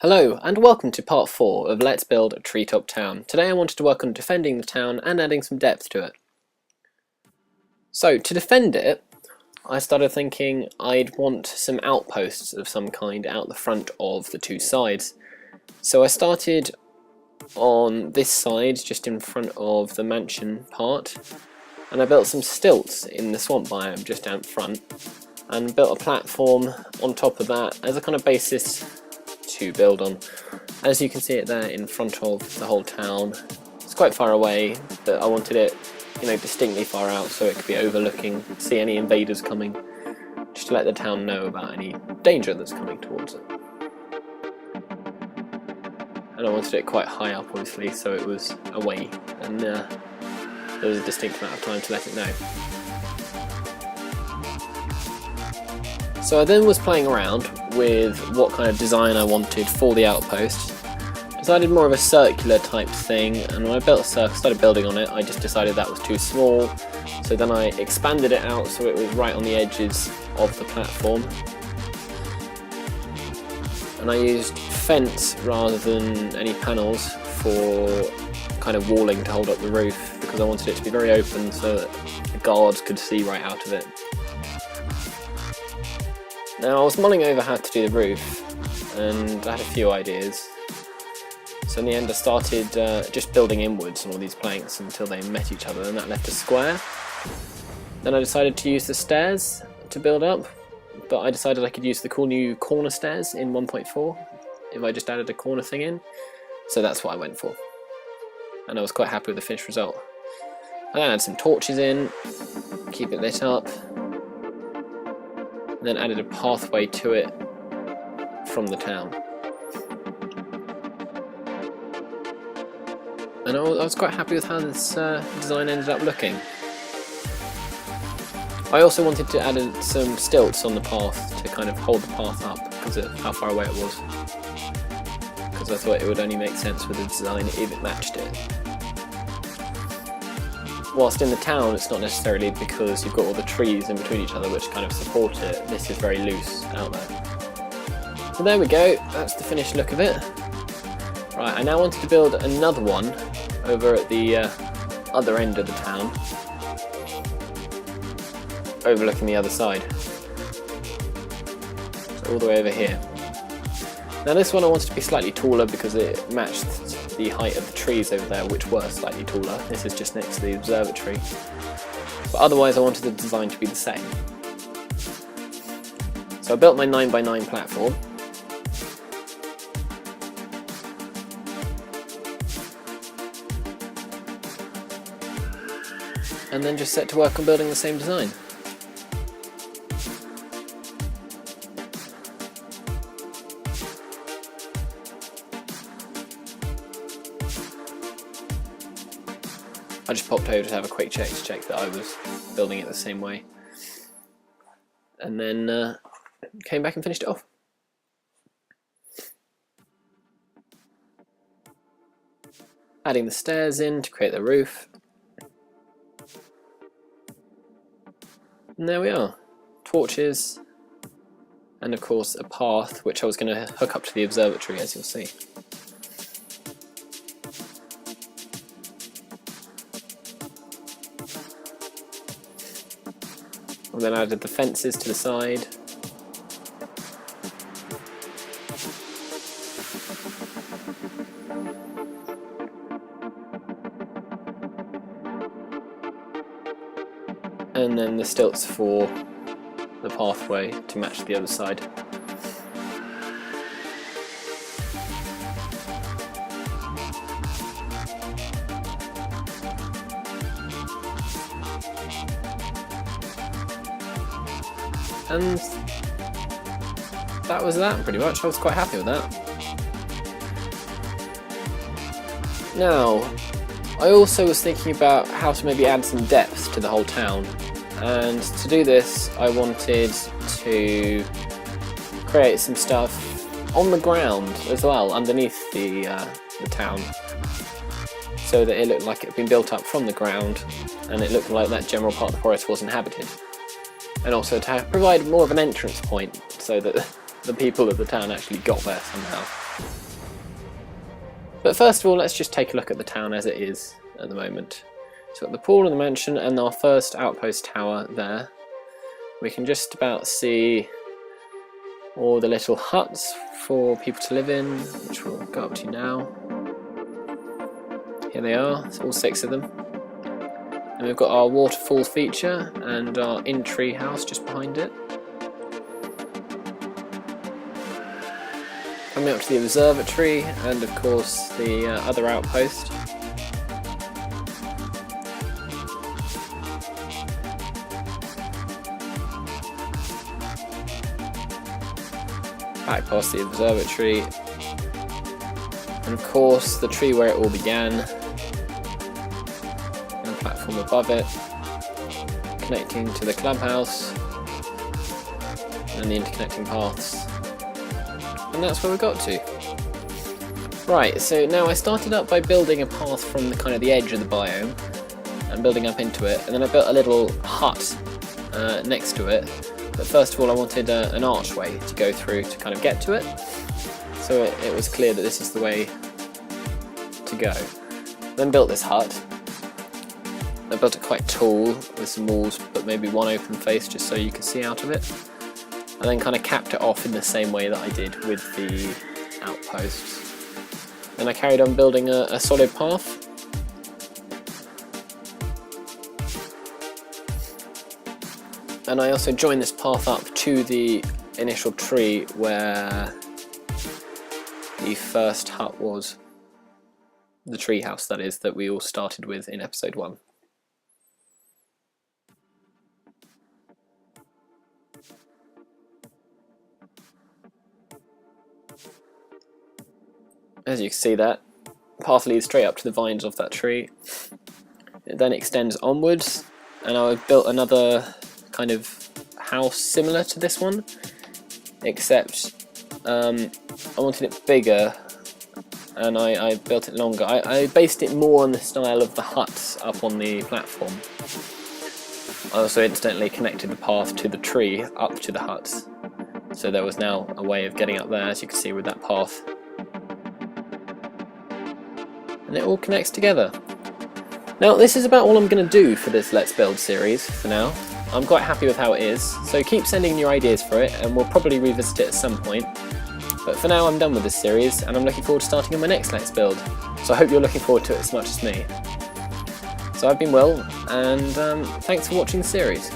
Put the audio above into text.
Hello and welcome to part 4 of Let's Build a Treetop Town. Today I wanted to work on defending the town and adding some depth to it. So to defend it, I started thinking I'd want some outposts of some kind out the front of the two sides. So I started on this side, just in front of the mansion part, and I built some stilts in the swamp biome just out front, and built a platform on top of that as a kind of basis to build on. As you can see it there in front of the whole town, it's quite far away, but I wanted it, distinctly far out so it could be overlooking, see any invaders coming, just to let the town know about any danger that's coming towards it. And I wanted it quite high up, obviously, so it was away, and there was a distinct amount of time to let it know. So I then was playing around with what kind of design I wanted for the outpost. Decided more of a circular type thing, and when I started building on it, I just decided that was too small. So then I expanded it out so it was right on the edges of the platform. And I used fence rather than any panels for kind of walling to hold up the roof, because I wanted it to be very open so that the guards could see right out of it. Now I was mulling over how to do the roof, and I had a few ideas. So in the end I started just building inwards on all these planks until they met each other, and that left a square. Then I decided to use the stairs to build up, but I decided I could use the cool new corner stairs in 1.4 if I just added a corner thing in. So that's what I went for, and I was quite happy with the finished result. I then added some torches in, keep it lit up, then added a pathway to it from the town. And I was quite happy with how this design ended up looking. I also wanted to add some stilts on the path to kind of hold the path up because of how far away it was. Because I thought it would only make sense with the design if it matched it. Whilst in the town it's not necessarily, because you've got all the trees in between each other which kind of support it. This is very loose out there. So there we go, that's the finished look of it. Right, I now wanted to build another one over at the other end of the town, overlooking the other side. So all the way over here. Now this one I wanted to be slightly taller because it matched the height of the trees over there, which were slightly taller. This is just next to the observatory. But otherwise I wanted the design to be the same. So I built my 9x9 platform. And then just set to work on building the same design. I just popped over to have a quick check to check that I was building it the same way, and then came back and finished it off. Adding the stairs in to create the roof. And there we are. Torches, and of course a path which I was going to hook up to the observatory, as you'll see. And then I added the fences to the side. And then the stilts for the pathway to match the other side. And that was that pretty much. I was quite happy with that. Now, I also was thinking about how to maybe add some depth to the whole town, and to do this I wanted to create some stuff on the ground as well, underneath the town, so that it looked like it had been built up from the ground and it looked like that general part of the forest was inhabited. And also to provide more of an entrance point so that the people of the town actually got there somehow. But first of all, let's just take a look at the town as it is at the moment. So we've got the pool and the mansion and our first outpost tower there. We can just about see all the little huts for people to live in, which we'll go up to now. Here they are, it's all 6 of them. And we've got our waterfall feature and our in-tree house just behind it. Coming up to the observatory and of course the other outpost. Back past the observatory, and of course the tree where it all began, and the platform above it, connecting to the clubhouse, and the interconnecting paths. And that's where we got to. Right, so now I started up by building a path from the kind of the edge of the biome, and building up into it, and then I built a little hut next to it. But first of all I wanted an archway to go through to kind of get to it, so it was clear that this is the way to go. Then built this hut. I built it quite tall with some walls, but maybe one open face just so you could see out of it. And then kind of capped it off in the same way that I did with the outposts. Then I carried on building a solid path. And I also joined this path up to the initial tree where the first hut was. The tree house, that is, that we all started with in episode 1. As you can see, that path leads straight up to the vines of that tree. It then extends onwards, and I built another kind of house similar to this one, except I wanted it bigger, and I built it longer. I based it more on the style of the huts up on the platform. I also incidentally connected the path to the tree up to the huts, so there was now a way of getting up there, as you can see with that path. And it all connects together. Now this is about all I'm going to do for this Let's Build series for now. I'm quite happy with how it is, so keep sending your ideas for it and we'll probably revisit it at some point. But for now I'm done with this series and I'm looking forward to starting on my next Let's Build, so I hope you're looking forward to it as much as me. So I've been Will, and thanks for watching the series.